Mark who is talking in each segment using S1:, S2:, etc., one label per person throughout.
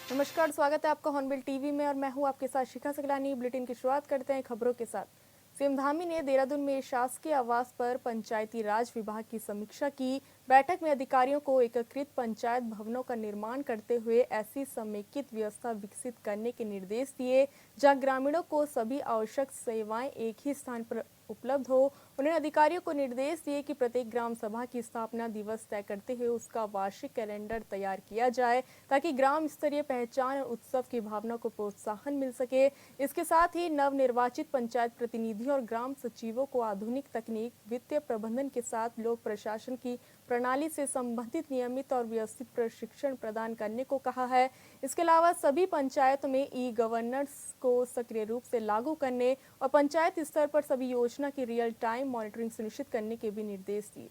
S1: नमस्कार, स्वागत है आपका हॉर्नबिल टीवी में और मैं हूं आपके साथ शिखा सकलानी। बुलेटिन की शुरुआत करते हैं खबरों के साथ। सीएम धामी ने देहरादून में शासकीय आवास पर पंचायती राज विभाग की समीक्षा की। बैठक में अधिकारियों को एकीकृत पंचायत भवनों का निर्माण करते हुए ऐसी समेकित व्यवस्था विकसित करने के निर्देश दिए जहां ग्रामीणों को सभी आवश्यक सेवाएं एक ही स्थान पर उपलब्ध हो। उन्होंने अधिकारियों को निर्देश दिए कि प्रत्येक ग्राम सभा की स्थापना दिवस तय करते हुए उसका वार्षिक कैलेंडर तैयार किया जाए ताकि ग्राम स्तरीय पहचान और उत्सव की भावना को प्रोत्साहन मिल सके। इसके साथ ही नवनिर्वाचित पंचायत प्रतिनिधियों और ग्राम सचिवों को आधुनिक तकनीक, वित्तीय प्रबंधन के साथ लोक प्रशासन की प्रणाली से संबंधित नियमित और व्यवस्थित प्रशिक्षण प्रदान करने को कहा है। इसके अलावा सभी पंचायतों में ई गवर्नेंस को सक्रिय रूप से लागू करने और पंचायत स्तर पर सभी योजना की रियल टाइम मॉनिटरिंग सुनिश्चित करने के भी निर्देश दिए।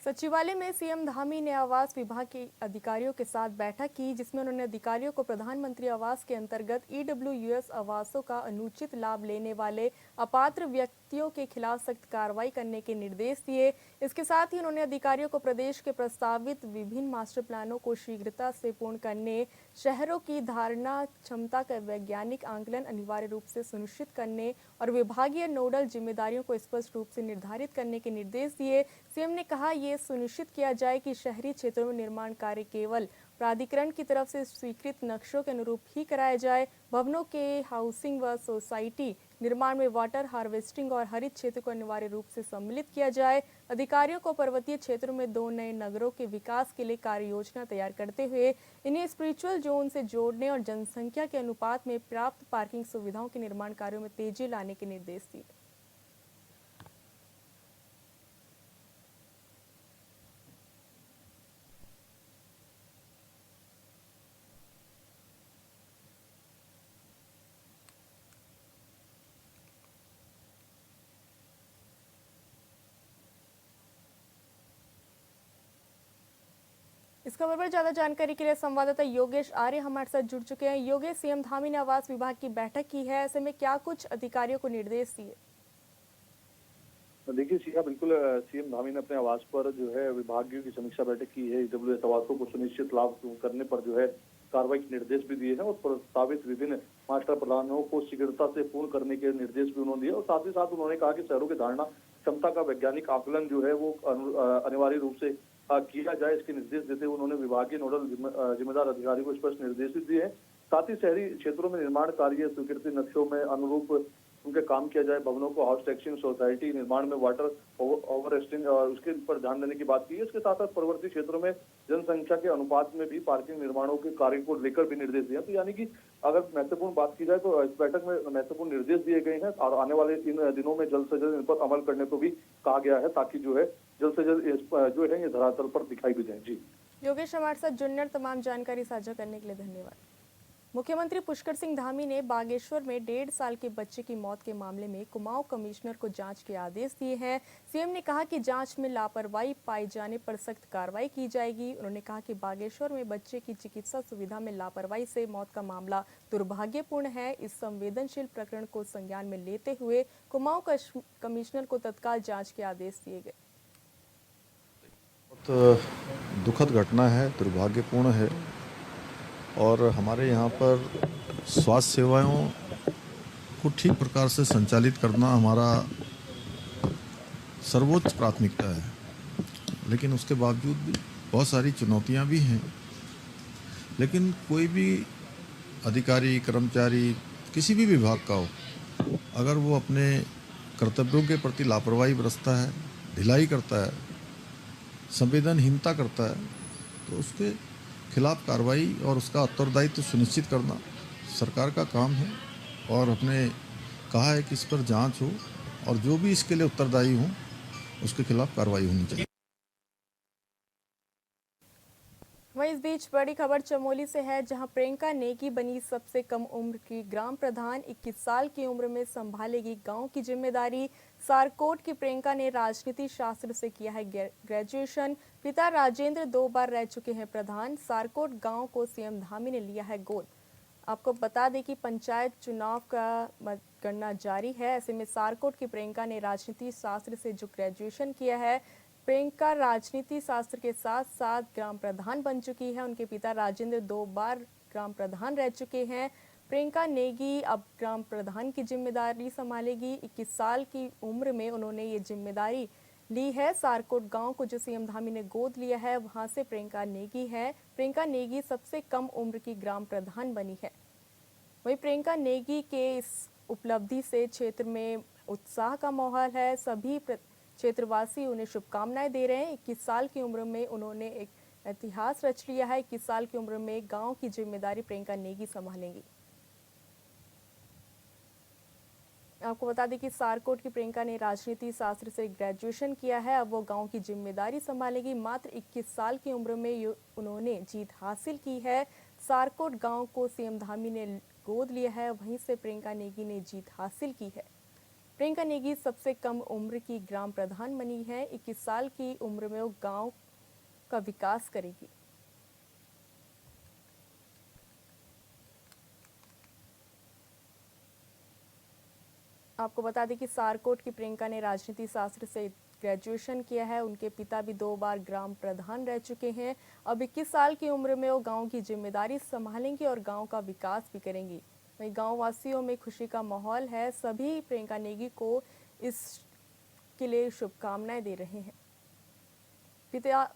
S1: सचिवालय में सीएम धामी ने आवास विभाग के अधिकारियों के साथ बैठक की, जिसमें उन्होंने अधिकारियों को प्रधानमंत्री आवास के अंतर्गत ईडब्ल्यूएस आवासों का अनुचित लाभ लेने वाले अपात्र व्यक्तियों के खिलाफ सख्त कार्रवाई करने के निर्देश दिए। इसके साथ ही उन्होंने अधिकारियों को प्रदेश के प्रस्तावित विभिन्न मास्टर प्लानों को शीघ्रता से पूर्ण करने, शहरों की धारणा क्षमता का वैज्ञानिक आंकलन अनिवार्य रूप से सुनिश्चित करने और विभागीय नोडल जिम्मेदारियों को स्पष्ट रूप से निर्धारित करने के निर्देश दिए। सीएम ने कहा, ये सुनिश्चित किया जाए कि शहरी क्षेत्रों में निर्माण कार्य केवल प्राधिकरण की तरफ से स्वीकृत नक्शों के अनुरूप ही कराया जाए। भवनों के हाउसिंग व सोसाइटी निर्माण में वाटर हार्वेस्टिंग और हरित क्षेत्र को अनिवार्य रूप से सम्मिलित किया जाए। अधिकारियों को पर्वतीय क्षेत्रों में 2 नए नगरों के विकास के लिए कार्य योजना तैयार करते हुए इन्हें स्पिरिचुअल जोन से जोड़ने और जनसंख्या के अनुपात में प्राप्त पार्किंग सुविधाओं के निर्माण कार्यों में तेजी लाने के निर्देश दिए। इस खबर पर ज्यादा जानकारी के लिए संवाददाता योगेश आर्य हमारे साथ जुड़ चुके हैं। योगेश, सीएम धामी ने आवास विभाग की बैठक की है, ऐसे में क्या कुछ अधिकारियों को निर्देश दिए?
S2: देखिए सीहा, बिल्कुल सीएम धामी ने अपने आवास पर जो है विभागीय की समीक्षा बैठक की है। ईडब्ल्यूएस आवासों को सुनिश्चित लाभ करने पर जो है कार्रवाई के निर्देश भी दिए हैं और प्रस्तावित विभिन्न मास्टर प्लानों को शीघ्रता से पूर्ण करने के निर्देश भी उन्होंने दिए। और साथ ही साथ उन्होंने कहा कि शहरों की धारणा क्षमता का वैज्ञानिक आकलन जो है वो अनिवार्य रूप से किया जाए। इसके निर्देश देते हुए उन्होंने विभागीय नोडल जिम्मेदार अधिकारी को स्पष्ट निर्देश भी दिए हैं। साथ ही शहरी क्षेत्रों में निर्माण कार्य स्वीकृति नक्शों में अनुरूप उनके काम किया जाए। भवनों को हाउस टैक्सिंग, सोसाइटी निर्माण में वाटर ओवरस्टिंग और उसके पर ध्यान देने की बात की है। इसके साथ साथ पर्वतीय क्षेत्रों में जनसंख्या के अनुपात में भी पार्किंग निर्माणों के कार्य को लेकर भी निर्देश दिए। तो यानी कि अगर महत्वपूर्ण बात की जाए तो इस बैठक में महत्वपूर्ण निर्देश दिए गए हैं और आने वाले इन दिनों में जल्द से जल्द इन पर अमल करने को भी कहा गया है, ताकि जो है जल्द से जल्द जो है ये धरातल पर दिखाई भी जाए। जी
S1: योगेश, हमारे साथ जुड़ने और तमाम जानकारी साझा करने के लिए धन्यवाद। मुख्यमंत्री पुष्कर सिंह धामी ने बागेश्वर में 1.5 साल के बच्चे की मौत के मामले में कुमाऊं कमिश्नर को जांच के आदेश दिए हैं। सीएम ने कहा कि जांच में लापरवाही पाए जाने पर सख्त कार्रवाई की जाएगी। उन्होंने कहा कि बागेश्वर में बच्चे की चिकित्सा सुविधा में लापरवाही से मौत का मामला दुर्भाग्यपूर्ण है। इस संवेदनशील प्रकरण को संज्ञान में लेते हुए कुमाऊं कमिश्नर को तत्काल जाँच के आदेश दिए गए।
S3: बहुत दुखद घटना है, दुर्भाग्यपूर्ण है और हमारे यहाँ पर स्वास्थ्य सेवाओं को ठीक प्रकार से संचालित करना हमारा सर्वोच्च प्राथमिकता है। लेकिन उसके बावजूद भी बहुत सारी चुनौतियाँ भी हैं। लेकिन कोई भी अधिकारी, कर्मचारी किसी भी विभाग का हो, अगर वो अपने कर्तव्यों के प्रति लापरवाही बरतता है, ढिलाई करता है, संवेदनहीनता करता है, तो उसके खिलाफ कार्रवाई और उसका उत्तरदायित्व सुनिश्चित करना सरकार का काम है। और हमने कहा है कि इस पर जांच हो और जो भी इसके लिए उत्तरदायी हो उसके खिलाफ कार्रवाई होनी चाहिए।
S1: वहीं इस बीच बड़ी खबर चमोली से है, जहां प्रियंका नेगी बनी सबसे कम उम्र की ग्राम प्रधान। 21 साल की उम्र में संभालेगी गांव की जिम्मेदारी। सारकोट की प्रियंका ने राजनीति शास्त्र से किया है ग्रेजुएशन। पिता राजेंद्र 2 बार रह चुके हैं प्रधान। सारकोट गांव को सीएम धामी ने लिया है गोद। आपको बता दें कि पंचायत चुनाव का मतगणना जारी है। ऐसे में सारकोट की प्रियंका ने राजनीति शास्त्र से जो ग्रेजुएशन किया है, प्रियंका राजनीति शास्त्र के साथ साथ ग्राम प्रधान बन चुकी है। उनके पिता राजेंद्र 2 बार ग्राम प्रधान रह चुके हैं। प्रियंका नेगी अब ग्राम प्रधान की जिम्मेदारी संभालेगी। 21 साल की उम्र में उन्होंने ये जिम्मेदारी ली है। सारकोट गांव को जो सीएम धामी ने गोद लिया है, वहां से प्रियंका नेगी है। प्रियंका नेगी सबसे कम उम्र की ग्राम प्रधान बनी है। वहीं प्रियंका नेगी के इस उपलब्धि से क्षेत्र में उत्साह का माहौल है। सभी क्षेत्रवासी उन्हें शुभकामनाएं दे रहे हैं। 21 साल की उम्र में उन्होंने एक इतिहास रच लिया है। 21 साल की उम्र में गांव की जिम्मेदारी प्रियंका नेगी संभालेंगी। आपको बता दें कि सारकोट की प्रियंका ने राजनीति शास्त्र से ग्रेजुएशन किया है। अब वो गांव की जिम्मेदारी संभालेगी। मात्र 21 साल की उम्र में उन्होंने जीत हासिल की है। सारकोट गांव को सीएम धामी ने गोद लिया है। वहीं से प्रियंका नेगी ने जीत हासिल की है। प्रियंका नेगी सबसे कम उम्र की ग्राम प्रधान बनी है। 21 साल की उम्र में वो गांव का विकास करेगी। आपको बता दें कि सारकोट की प्रियंका ने राजनीति शास्त्र से ग्रेजुएशन किया है। उनके पिता भी 2 बार ग्राम प्रधान रह चुके हैं। अब 21 साल की उम्र में वो गांव की जिम्मेदारी संभालेंगी और गांव का विकास भी करेंगी। वहीं गांव वासियों में खुशी का माहौल है। सभी प्रियंका नेगी को इसके लिए शुभकामनाएं दे रहे हैं।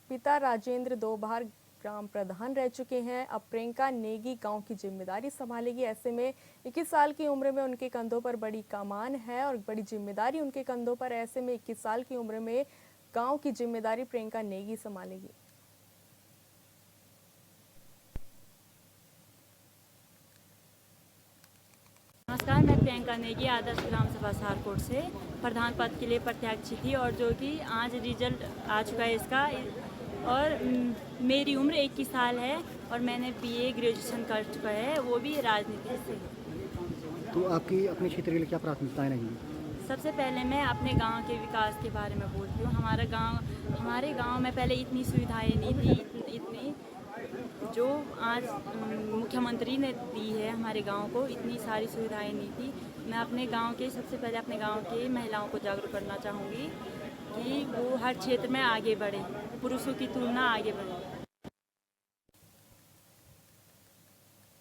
S1: पिता राजेंद्र 2 बार ग्राम प्रधान रह चुके हैं। अब प्रियंका नेगी गांव की जिम्मेदारी संभालेगी। ऐसे में 21 साल की उम्र में उनके कंधों पर बड़ी कमान है और बड़ी जिम्मेदारी उनके कंधों पर। ऐसे में 21 साल की उम्र में गांव की जिम्मेदारी प्रियंका नेगी संभालेगी।
S4: नमस्कार, मैं प्रियंका नेगी आदर्श ग्राम सभा सारकोट से प्रधान पद के लिए प्रत्याशी थी और जो कि आज रिजल्ट आ चुका है इसका। और मेरी उम्र 21 साल है और मैंने बीए ग्रेजुएशन कर चुका है, वो भी राजनीति से।
S5: तो आपकी अपने क्षेत्र के लिए क्या प्राथमिकताएं रहेंगी?
S4: सबसे पहले मैं अपने गांव के विकास के बारे में बोलती हूँ। हमारे गांव में पहले इतनी सुविधाएं नहीं थी, इतनी जो आज मुख्यमंत्री ने दी है हमारे गांव को, इतनी सारी सुविधाएं नहीं थी। मैं अपने गांव के सबसे पहले अपने गांव के महिलाओं को जागरूक करना चाहूँगी कि वो हर क्षेत्र में आगे बढ़े, पुरुषों की तुलना आगे बढ़े।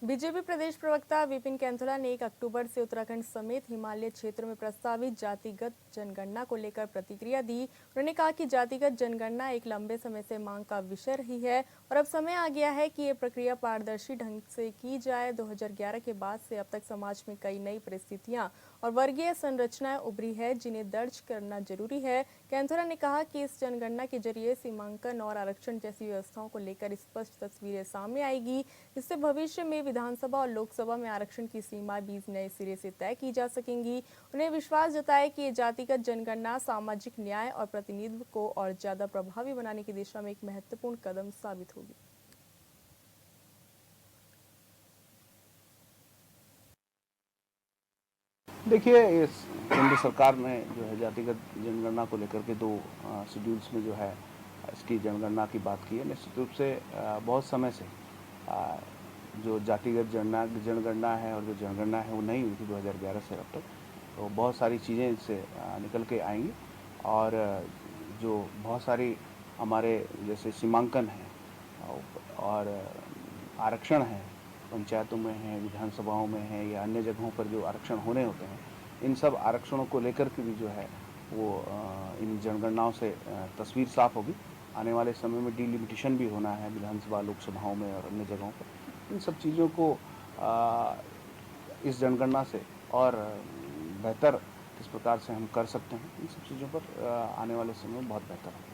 S1: बीजेपी प्रदेश प्रवक्ता विपिन कैंथोला ने 1 अक्टूबर से उत्तराखंड समेत हिमालय क्षेत्र में प्रस्तावित जातिगत जनगणना को लेकर प्रतिक्रिया दी। उन्होंने कहा कि जातिगत जनगणना एक लंबे समय से मांग का विषय रही है और अब समय आ गया है कि ये प्रक्रिया पारदर्शी ढंग से की जाए। 2011 के बाद से अब तक समाज में कई नई परिस्थितियां और वर्गीय संरचनाएं उभरी है, जिन्हें दर्ज करना जरूरी है। कैंथोला ने कहा कि इस जनगणना के जरिए सीमांकन और आरक्षण जैसी व्यवस्थाओं को लेकर स्पष्ट तस्वीरें सामने आएगी। इससे भविष्य में विधानसभा और लोकसभा में आरक्षण की सीमा भी नए सिरे से तय की जा सकेंगी। उन्हें विश्वास जताया कि ये जातिगत जनगणना सामाजिक न्याय और प्रतिनिधित्व को और ज्यादा प्रभावी बनाने की दिशा में एक महत्वपूर्ण कदम साबित होगी।
S6: देखिए, इस केंद्र सरकार ने जो है जातिगत जनगणना को लेकर के 2 शेड्यूल्स में जो है इसकी जनगणना की बात की है। निश्चित रूप से बहुत समय से जो जातिगत जनगणना है और जो जनगणना है वो नहीं हुई थी 2011 से अब तक। तो बहुत सारी चीज़ें इससे निकल के आएंगी और जो बहुत सारी हमारे जैसे सीमांकन है और आरक्षण है, पंचायतों में है, विधानसभाओं में है या अन्य जगहों पर जो आरक्षण होने होते हैं, इन सब आरक्षणों को लेकर के भी जो है वो इन जनगणनाओं से तस्वीर साफ होगी। आने वाले समय में डिलिमिटेशन भी होना है विधानसभा, लोकसभाओं में और अन्य जगहों पर। इन सब चीज़ों को इस जनगणना से और बेहतर किस प्रकार से हम कर सकते हैं, इन सब चीज़ों पर आने वाले समय में बहुत बेहतर होगा।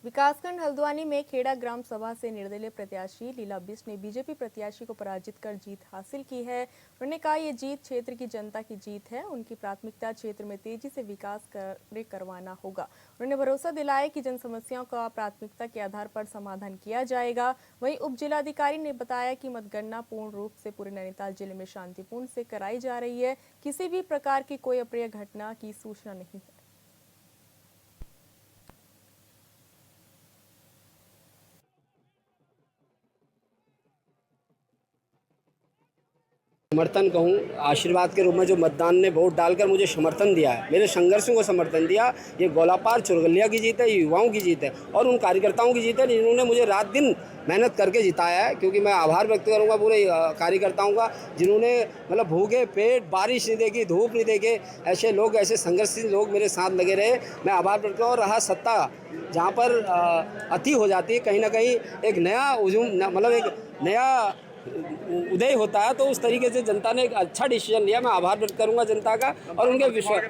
S1: विकासखंड हल्द्वानी में खेड़ा ग्राम सभा से निर्दलीय प्रत्याशी लीला बिष्ट ने बीजेपी प्रत्याशी को पराजित कर जीत हासिल की है। उन्होंने कहा यह जीत क्षेत्र की जनता की जीत है। उनकी प्राथमिकता क्षेत्र में तेजी से विकास कार्य करवाना होगा। उन्होंने भरोसा दिलाया कि जन समस्याओं का प्राथमिकता के आधार पर समाधान किया जाएगा। वहीं उप जिलाधिकारी ने बताया कि मतगणना पूर्ण रूप से पूरे नैनीताल जिले में शांतिपूर्ण से कराई जा रही है। किसी भी प्रकार की कोई अप्रिय घटना की सूचना नहीं है।
S7: समर्थन कहूँ, आशीर्वाद के रूप में जो मतदान ने वोट डालकर मुझे समर्थन दिया है, मेरे संघर्षों को समर्थन दिया, ये गोलापार चुरगलिया की जीत है, ये युवाओं की जीत है और उन कार्यकर्ताओं की जीत है जिन्होंने मुझे रात दिन मेहनत करके जिताया है। क्योंकि मैं आभार व्यक्त करूंगा पूरे कार्यकर्ताओं का जिन्होंने मतलब भूखे पेट, बारिश नहीं देखी, धूप नहीं देखे, ऐसे लोग, ऐसे संघर्षशील लोग मेरे साथ लगे रहे। मैं आभार व्यक्त करूँ। और रहा सत्ता जहाँ पर अति हो जाती है, कहीं ना कहीं एक नया मतलब एक नया उदय होता है, तो उस तरीके से जनता ने एक अच्छा डिसीजन लिया। मैं आभार व्यक्त करूंगा जनता का और उनके विश्वास।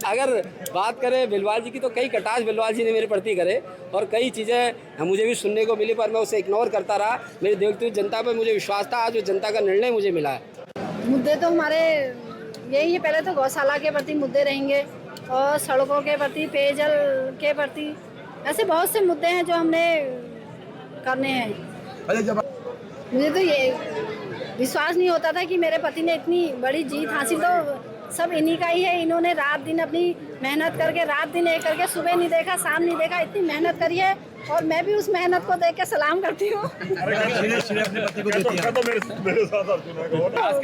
S7: अगर बात करें बिलवाल जी की, तो कई कटाक्ष बिलवाल जी ने मेरे प्रति करे और कई चीज़ें मुझे भी सुनने को मिली, पर मैं उसे इग्नोर करता रहा। मेरी देखती हुई जनता पर मुझे विश्वास था। आज जनता का निर्णय मुझे मिला है।
S8: मुद्दे तो हमारे यही है, पहले तो गौशाला के प्रति मुद्दे रहेंगे और सड़कों के प्रति, पेयजल के प्रति, ऐसे बहुत से मुद्दे हैं जो हमने करने हैं। मुझे तो ये विश्वास नहीं होता था कि मेरे पति ने इतनी बड़ी जीत हासिल, तो सब इन्हीं का ही है। इन्होंने रात दिन अपनी मेहनत करके, रात दिन एक करके, सुबह नहीं देखा, शाम नहीं देखा, इतनी मेहनत करी है और मैं भी उस मेहनत को देख के सलाम करती हूँ।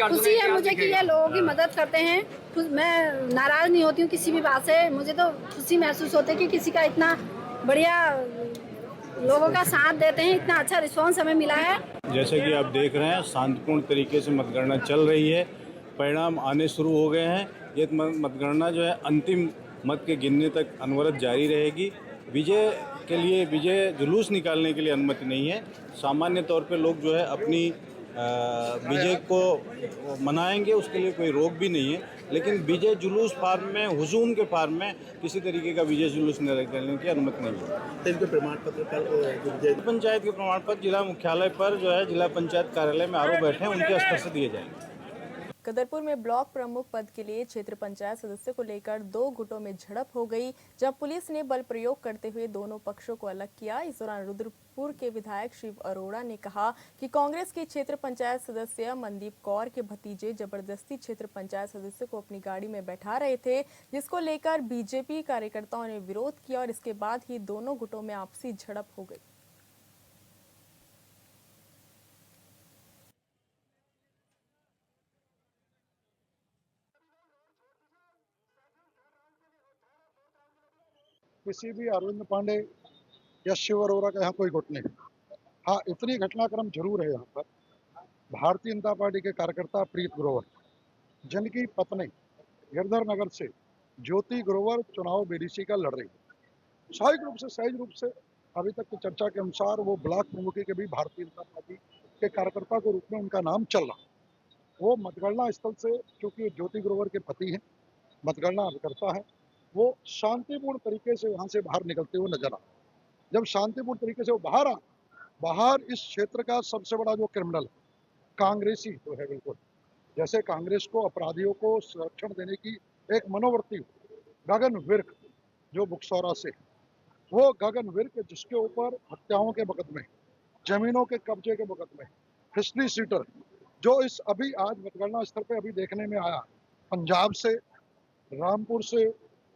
S8: खुशी है मुझे कि ये लोगों की मदद करते हैं। मैं नाराज नहीं होती हूँ किसी भी बात से। मुझे तो खुशी महसूस होती है कि किसी का इतना बढ़िया लोगों का साथ देते हैं, इतना अच्छा रिस्पॉन्स हमें मिला है।
S9: जैसे कि आप देख रहे हैं, शांतिपूर्ण तरीके से मतगणना चल रही है, परिणाम आने शुरू हो गए हैं। ये मतगणना जो है अंतिम मत के गिनने तक अनवरत जारी रहेगी। विजय के लिए, विजय जुलूस निकालने के लिए अनुमति नहीं है। सामान्य तौर पे लोग जो है अपनी विजय को मनाएंगे, उसके लिए कोई रोक भी नहीं है। लेकिन विजय जुलूस फार्म में, हुजूम के फार्म में किसी तरीके का विजय जुलूस निकालने की अनुमति नहीं है।
S10: इनके प्रमाण पत्र
S9: पंचायत के प्रमाण पत्र जिला मुख्यालय पर जो है जिला पंचायत कार्यालय में आरओ बैठे हैं, उनके स्तर से दिए जाएंगे।
S1: कदरपुर में ब्लॉक प्रमुख पद के लिए क्षेत्र पंचायत सदस्य को लेकर दो गुटों में झड़प हो गई, जब पुलिस ने बल प्रयोग करते हुए दोनों पक्षों को अलग किया। इस दौरान रुद्रपुर के विधायक शिव अरोड़ा ने कहा कि कांग्रेस के क्षेत्र पंचायत सदस्य मनदीप कौर के भतीजे जबरदस्ती क्षेत्र पंचायत सदस्य को अपनी गाड़ी में बैठा रहे थे, जिसको लेकर बीजेपी कार्यकर्ताओं ने विरोध किया और इसके बाद ही दोनों गुटों में आपसी झड़प हो गई।
S11: किसी भी अरविंद पांडे या शिव अरोड़ा का यहाँ कोई गुट नहीं। हाँ, इतनी घटनाक्रम जरूर है यहाँ पर। भारतीय जनता पार्टी के कार्यकर्ता प्रीत ग्रोवर, जिनकी पत्नी गिरधर नगर से ज्योति ग्रोवर चुनाव बीडीसी का लड़ रही है, सहज रूप से अभी तक की चर्चा के अनुसार वो ब्लॉक प्रमुखी के भी भारतीय जनता पार्टी के कार्यकर्ता के रूप में उनका नाम चल रहा। वो मतगणना स्थल से, क्योंकि ज्योति ग्रोवर के पति हैं, मतगणना अभिकर्ता है, वो शांतिपूर्ण तरीके से वहां से बाहर निकलते हुए नजर आ। जब शांतिपूर्ण तरीके से वो बाहर इस क्षेत्र का सबसे बड़ा जो क्रिमिनल कांग्रेसी तो है, बिल्कुल जैसे कांग्रेस को अपराधियों को संरक्षण देने की एक मनोवृत्ति, गगन विर्क जो बुकसौरा से, वो गगन विर्क जिसके ऊपर हत्याओं के मुकदमे, जमीनों के कब्जे के मुकदमे, हिस्ट्री सीटर, जो इस अभी आज मतगणना स्थल पे अभी देखने में आया, पंजाब से, रामपुर से,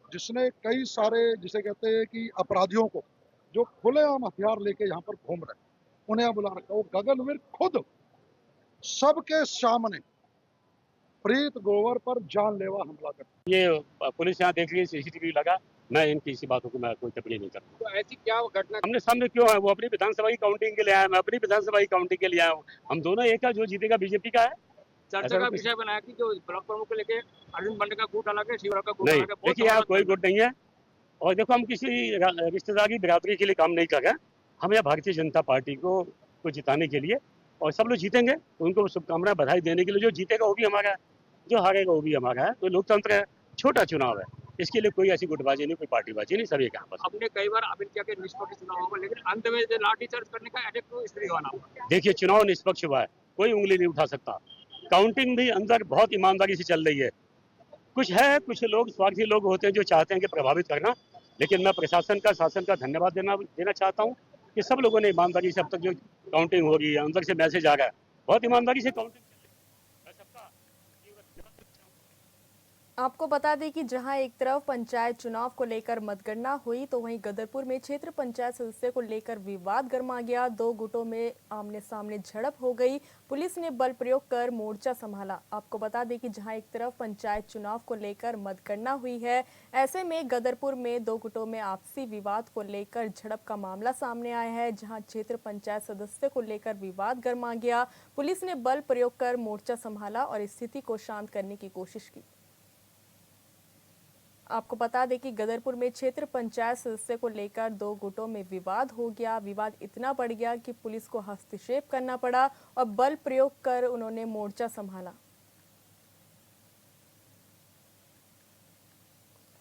S11: जिसने कई सारे जिसे कहते हैं कि अपराधियों को जो खुलेआम हथियार लेके यहाँ पर घूम रहे, उन्हें बुला रखा। वो गगनवीर खुद सबके सामने प्रीत ग्रोवर पर जानलेवा हमला कर।
S12: ये पुलिस यहाँ देख रही, सीसीटीवी लगा, मैं इनकी इसी बातों को मैं कोई टिप्पणी नहीं करता।
S10: तो ऐसी क्या घटना
S12: हमने सामने क्यों है? वो अपनी विधानसभा की काउंटिंग के लिए आया, मैं अपनी विधानसभा की काउंटिंग के लिए आया हूँ। हम दोनों एक है, जो जीतेगा बीजेपी का है।
S10: चर्चा का विषय बनाया कि जो ब्लॉक प्रमुख को लेके अरविंद पांडे का गुट अलग है, शिवराज का गुट
S12: नहीं,
S10: अलग है।
S12: देखिए यहाँ कोई गुट नहीं है। और देखो, हम किसी रिश्तेदार की बिरादरी के लिए काम नहीं कर रहे। हम यहाँ भारतीय जनता पार्टी को जिताने के लिए, और सब लोग जीतेंगे, उनको शुभकामनाएं, बधाई देने के लिए। जो जीतेगा वो भी हमारा है, जो हारेगा वो भी हमारा है। तो लोकतंत्र है, छोटा चुनाव है। इसके लिए कोई ऐसी गुटबाजी नहीं, कोई पार्टीबाजी नहीं, सब एक यहाँ पर।
S10: आपने कई बार आवेदन किया कि निष्पक्ष चुनाव होगा, लेकिन अंत में जो लाठीचार्ज करने का एडिक्ट को इसलिए हुआ ना।
S12: देखिए, चुनाव निष्पक्ष हुआ है, कोई उंगली नहीं उठा सकता। काउंटिंग भी अंदर बहुत ईमानदारी से चल रही है। कुछ लोग स्वार्थी लोग होते हैं जो चाहते हैं कि प्रभावित करना, लेकिन मैं प्रशासन का, शासन का धन्यवाद देना चाहता हूँ कि सब लोगों ने ईमानदारी से अब तक जो काउंटिंग हो रही है, अंदर से मैसेज आ रहा है, बहुत ईमानदारी से काउंटिंग।
S1: आपको बता दें कि जहां एक तरफ पंचायत चुनाव को लेकर मतगणना हुई, तो वहीं गदरपुर में क्षेत्र पंचायत सदस्य को लेकर विवाद गर्मा गया। दो गुटों में आमने सामने झड़प हो गई। पुलिस ने बल प्रयोग कर मोर्चा संभाला। आपको बता दें कि जहां एक तरफ पंचायत चुनाव को लेकर मतगणना हुई है, ऐसे में गदरपुर में दो गुटों में आपसी विवाद को लेकर झड़प का मामला सामने आया है। जहां क्षेत्र पंचायत सदस्य को लेकर विवाद गर्मा गया, पुलिस ने बल प्रयोग कर मोर्चा संभाला और स्थिति को शांत करने की कोशिश की। आपको बता दें कि गदरपुर में क्षेत्र पंचायत सदस्य को लेकर दो गुटों में विवाद हो गया। विवाद इतना बढ़ गया कि पुलिस को हस्तक्षेप करना पड़ा और बल प्रयोग कर उन्होंने मोर्चा संभाला।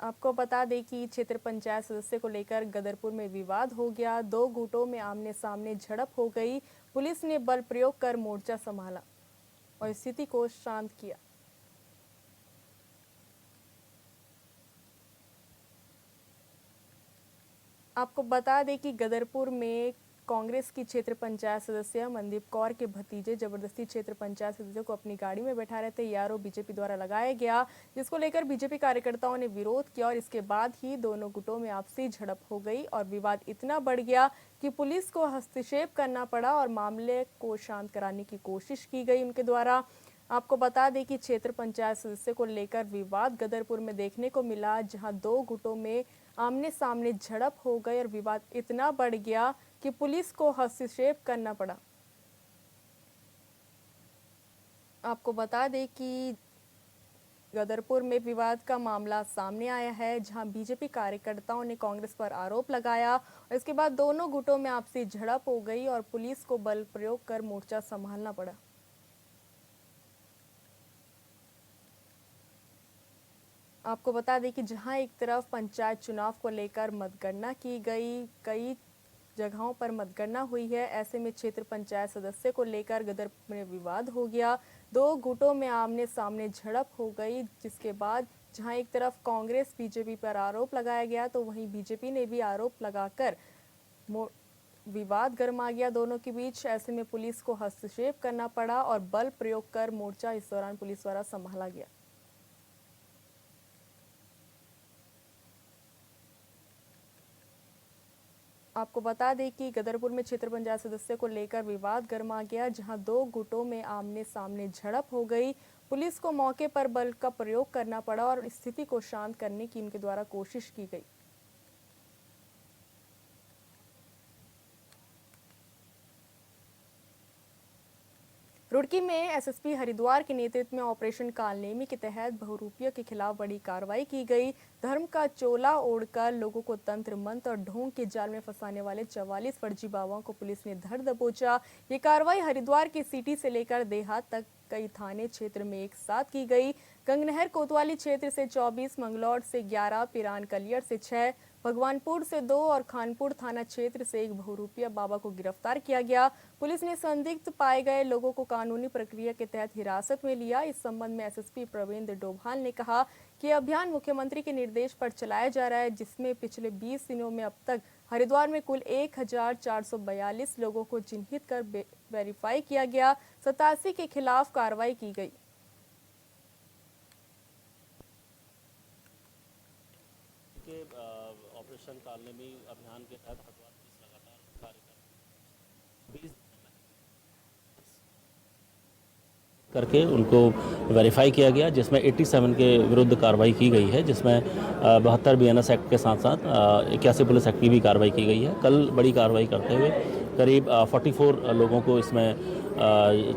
S1: आपको बता दें कि क्षेत्र पंचायत सदस्य को लेकर गदरपुर में विवाद हो गया। दो गुटों में आमने सामने झड़प हो गई। पुलिस ने बल प्रयोग कर मोर्चा संभाला और स्थिति को शांत किया। आपको बता दें कि गदरपुर में कांग्रेस की क्षेत्र पंचायत सदस्य मनदीप कौर के भतीजे जबरदस्ती क्षेत्र पंचायत सदस्य को अपनी गाड़ी में बैठा रहे थे। ये आरोप बीजेपी द्वारा लगाया गया, जिसको लेकर बीजेपी कार्यकर्ताओं ने विरोध किया और इसके बाद ही दोनों गुटों में आपसी झड़प हो गई और विवाद इतना बढ़ गया कि पुलिस को हस्तक्षेप करना पड़ा और मामले को शांत कराने की कोशिश की गई उनके द्वारा। आपको बता दें कि क्षेत्र पंचायत सदस्य को लेकर विवाद गदरपुर में देखने को मिला, जहां दो गुटों में आमने सामने झड़प हो गई और विवाद इतना बढ़ गया कि पुलिस को हस्तक्षेप करना पड़ा। आपको बता दें कि गदरपुर में विवाद का मामला सामने आया है, जहां बीजेपी कार्यकर्ताओं ने कांग्रेस पर आरोप लगाया और इसके बाद दोनों गुटों में आपसी झड़प हो गई और पुलिस को बल प्रयोग कर मोर्चा संभालना पड़ा। आपको बता दें कि जहां एक तरफ पंचायत चुनाव को लेकर मतगणना की गई, कई जगहों पर मतगणना हुई है, ऐसे में क्षेत्र पंचायत सदस्य को लेकर गदरपुर में विवाद हो गया। दो गुटों में आमने सामने झड़प हो गई, जिसके बाद जहां एक तरफ कांग्रेस बीजेपी पर आरोप लगाया गया, तो वहीं बीजेपी ने भी आरोप लगाकर विवाद गर्मा गया दोनों के बीच। ऐसे में पुलिस को हस्तक्षेप करना पड़ा और बल प्रयोग कर मोर्चा इस दौरान पुलिस द्वारा संभाला गया। आपको बता दें कि गदरपुर में क्षेत्र पंचायत सदस्य को लेकर विवाद गर्मा गया, जहां दो गुटों में आमने सामने झड़प हो गई। पुलिस को मौके पर बल का प्रयोग करना पड़ा और स्थिति को शांत करने की इनके द्वारा कोशिश की गई। रुड़की में एसएसपी हरिद्वार के नेतृत्व में ऑपरेशन कालनेमी के तहत बहुरूपियों के खिलाफ बड़ी कार्रवाई की गई। धर्म का चोला ओढ़कर लोगों को तंत्र मंत्र और ढोंग के जाल में फंसाने वाले 44 फर्जी बाबाओं को पुलिस ने धर दबोचा। ये कार्रवाई हरिद्वार के सिटी से लेकर देहात तक कई थाने क्षेत्र में एक साथ की गई। गंगनहर कोतवाली क्षेत्र से 24, मंगलौर से 11, पिरान कलियर से 6, भगवानपुर से 2 और खानपुर थाना क्षेत्र से एक बहुरूपिया बाबा को गिरफ्तार किया गया। पुलिस ने संदिग्ध पाए गए लोगों को कानूनी प्रक्रिया के तहत हिरासत में लिया। इस संबंध में एसएसपी प्रवीण डोभाल ने कहा कि अभियान मुख्यमंत्री के निर्देश पर चलाया जा रहा है, जिसमें पिछले 20 दिनों में अब तक हरिद्वार में कुल 1442 लोगों को चिन्हित कर वेरीफाई किया गया। 87 के खिलाफ कार्रवाई की गई।
S13: ऑपरेशन कालनेमी अभियान के तहत हरिद्वार पुलिस लगातार कार्य करके उनको वेरीफाई किया गया, जिसमें 87 के विरुद्ध कार्रवाई की गई है, जिसमें 72 BNS एक्ट के साथ साथ 81 पुलिस एक्ट की भी कार्रवाई की गई है। कल बड़ी कार्रवाई करते हुए करीब 44 लोगों को इसमें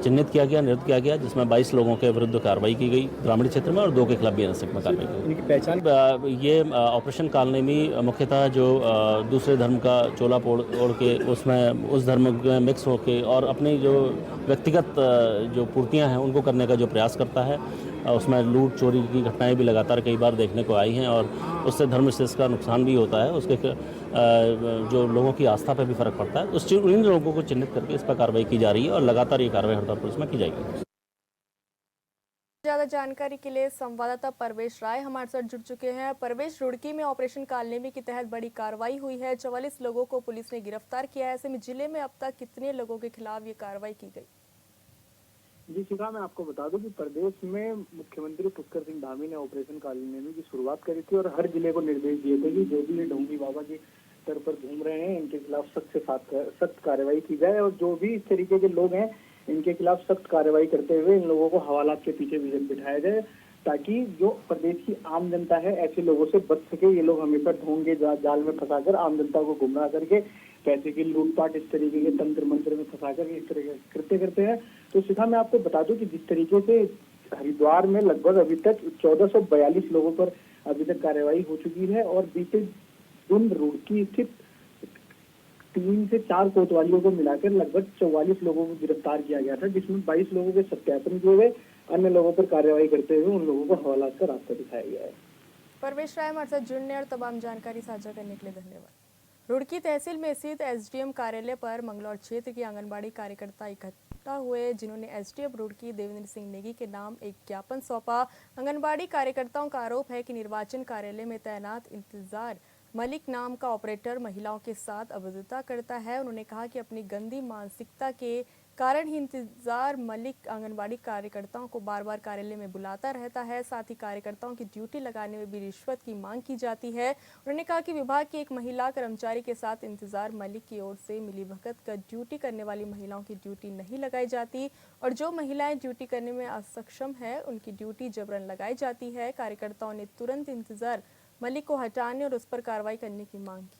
S13: चिन्हित किया गया, नियुक्त किया गया, जिसमें 22 लोगों के विरुद्ध कार्रवाई की गई ग्रामीण क्षेत्र में और 2 के खिलाफ BNS एक्ट में कार्रवाई की गई।
S5: इनकी पहचान
S13: ये ऑपरेशन कालनेमी मुख्यतः जो दूसरे धर्म का चोला ओढ़ के उसमें उस धर्म में मिक्स होके और अपनी जो व्यक्तिगत जो पूर्तियां हैं उनको करने का जो प्रयास करता है, उसमें लूट चोरी की घटनाएं भी लगातार कई बार देखने को आई हैं और उससे धर्मविशेष का नुकसान भी होता है, उसके जो लोगों की आस्था पर भी फर्क पड़ता है। उस इन लोगों को चिन्हित करके इस पर कार्रवाई की जा रही है और लगातार ये कार्रवाई हरदा पुलिस में की जाएगी।
S1: ज्यादा जानकारी के लिए संवाददाता परवेश राय हमारे साथ जुड़ चुके हैं। परवेश, रुड़की में ऑपरेशन कालनेमी के तहत बड़ी कार्रवाई हुई है, 44 लोगों को पुलिस ने गिरफ्तार किया है। ऐसे में जिले में अब तक कितने लोगों के खिलाफ ये कार्रवाई की गई?
S14: जी शिखा, मैं आपको बता दूं कि प्रदेश में मुख्यमंत्री पुष्कर सिंह धामी ने ऑपरेशन कालनेमी की शुरुआत करी थी और हर जिले को निर्देश दिए थे कि जो भी ये ढोंगी बाबा की सर पर घूम रहे हैं इनके खिलाफ सख्त से सख्त कार्रवाई की जाए और जो भी इस तरीके के लोग हैं इनके खिलाफ सख्त कार्रवाई करते हुए इन लोगों को हवालात के पीछे बिठाया जाए ताकि जो प्रदेश की आम जनता है ऐसे लोगों से बच सके। ये लोग हमेशा ढोंगे जाल में फंसाकर आम जनता को गुमराह करके पैसे की लूटपाट इस तरीके के तंत्र मंत्र में फंसाकर इस तरह के कृत्य करते हैं। तो शिखा, मैं आपको बता दूं कि जिस तरीके से हरिद्वार में लगभग अभी तक 1442 लोगों पर अभी तक कार्रवाई हो चुकी है और बीते दिन रुड़की स्थित 3 से 4 कोतवालियों को मिलाकर लगभग 44 लोगों को गिरफ्तार किया गया था, जिसमें 22 लोगों के सत्यापन किए गए, अन्य लोगों पर कार्रवाई करते हुए उन लोगों को हवालात का रास्ता दिखाया गया है।
S1: परवेश राय हमारे साथ जुड़ने और तमाम जानकारी साझा करने के लिए धन्यवाद। रुड़की तहसील में स्थित एसडीएम कार्यालय पर मंगलौर क्षेत्र के आंगनबाड़ी कार्यकर्ता इकट्ठा हुए, जिन्होंने एसडीएम रुड़की देवेंद्र सिंह नेगी के नाम एक ज्ञापन सौंपा। आंगनबाड़ी कार्यकर्ताओं का आरोप है कि निर्वाचन कार्यालय में तैनात इंतजार मलिक नाम का ऑपरेटर महिलाओं के साथ अभद्रता करता है। उन्होंने कहा कि अपनी गंदी मानसिकता के कारण ही इंतजार मलिक आंगनबाड़ी कार्यकर्ताओं को बार बार कार्यालय में बुलाता रहता है। साथ ही कार्यकर्ताओं की ड्यूटी लगाने में भी रिश्वत की मांग की जाती है। उन्होंने कहा कि विभाग की एक महिला कर्मचारी के साथ इंतजार मलिक की ओर से मिलीभगत कर ड्यूटी करने वाली महिलाओं की ड्यूटी नहीं लगाई जाती और जो महिलाएं ड्यूटी करने में असक्षम है उनकी ड्यूटी जबरन लगाई जाती है। कार्यकर्ताओं ने तुरंत इंतजार मलिक को हटाने और उस पर कार्रवाई करने की मांग की।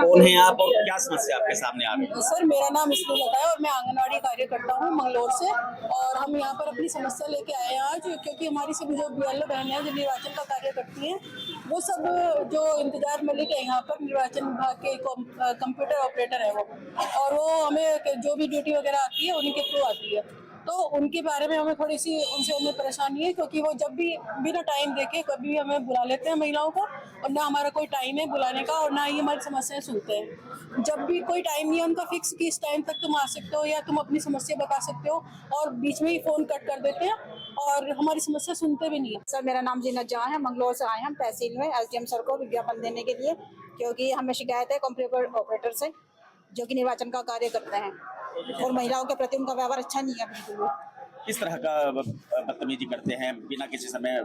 S15: कौन है आप और क्या समस्या आपके सामने आ गई?
S16: सर, मेरा नाम इसलिए लगा है और मैं आंगनवाड़ी कार्यकर्ता हूँ मंगलौर से और हम यहाँ पर अपनी समस्या लेके आए हैं आज, क्योंकि हमारी सभी जो बीएलओ बहनें हैं जो निर्वाचन का कार्य करती हैं वो सब जो इंतजार मलिक है यहाँ पर निर्वाचन विभाग के कंप्यूटर ऑपरेटर है वो, और वो हमें जो भी ड्यूटी वगैरह आती है उन्हीं के थ्रू आती है। तो उनके बारे में हमें थोड़ी सी उनसे हमें परेशानी है, क्योंकि वो जब भी बिना टाइम देके कभी भी हमें बुला लेते हैं महिलाओं को, और ना हमारा कोई टाइम है बुलाने का और ना ही हमारी समस्याएं सुनते हैं। जब भी कोई टाइम नहीं है उनका फिक्स कि इस टाइम तक तुम आ सकते हो या तुम अपनी समस्या बता सकते हो, और बीच में ही फोन कट कर देते हैं और हमारी समस्या सुनते भी नहीं है।
S17: सर, मेरा नाम जीनत जहाँ है, मंगलौर से आए हैं हम तहसील में एसडीएम सर को विज्ञापन देने के लिए, क्योंकि हमें शिकायत है कंप्यूटर ऑपरेटर से जो कि निर्वाचन का कार्य करते हैं और महिलाओं के प्रति उनका व्यवहार अच्छा नहीं है बिल्कुल।
S15: किस तरह का बदतमीजी करते हैं? बिना किसी समय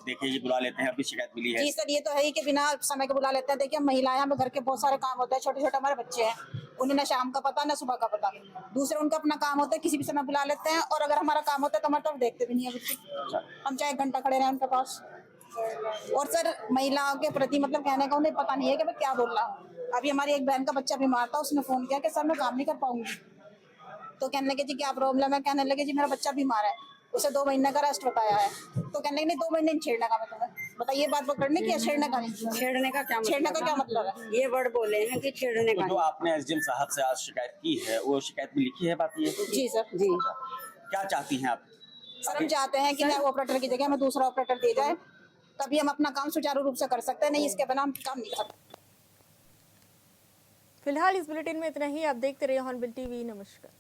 S15: देखे ही बुला लेते हैं, अभी शिकायत मिली है।
S17: जी सर, ये तो है ही कि बिना समय के बुला लेते हैं। देखिए, महिलाएं हमें घर के बहुत सारे काम होते हैं, छोटे छोटे हमारे बच्चे हैं, उन्हें न शाम का पता न सुबह का पता। दूसरे उनका अपना काम होता है, किसी भी समय बुला लेते हैं, और अगर हमारा काम होता है तो हमारे तरफ देखते भी नहीं है बच्चे। हम चाहे 1 घंटा खड़े रहें उनके पास। और सर, महिलाओं के प्रति मतलब कहने का उन्हें पता नहीं है कि मैं क्या बोल रहा हूँ। अभी हमारी एक बहन का बच्चा बीमार था, उसने फोन किया कि सर मैं काम नहीं कर पाऊंगी, तो कहने लगे जी क्या प्रॉब्लम है? कहने लगे जी मेरा बच्चा बीमार है, उसे 2 महीने का रेस्ट बताया है। तो कहने लगे नहीं 2 महीने छेड़ने का मतलब है। बताइए बात पकड़ने की या छेड़ने का? नहीं,
S16: छेड़ने का क्या
S17: मतलब है?
S16: ये वर्ड बोले हैं कि छेड़ने का।
S15: तो जो आपने एसडीएम साहब से आज शिकायत की है वो शिकायत में लिखी है बात ये?
S17: जी सर, जी।
S15: क्या चाहती हैं आप?
S17: सर, हम चाहते हैं कि नए ऑपरेटर की जगह हमें दूसरा ऑपरेटर दिया जाए, तभी हम अपना काम सुचारू रूप से कर सकते हैं, नहीं इसके बिना हम काम नहीं कर सकते।
S1: फिलहाल इस बुलेटिन में इतना ही। आप देखते रहिए हॉर्नबिल टीवी। नमस्कार।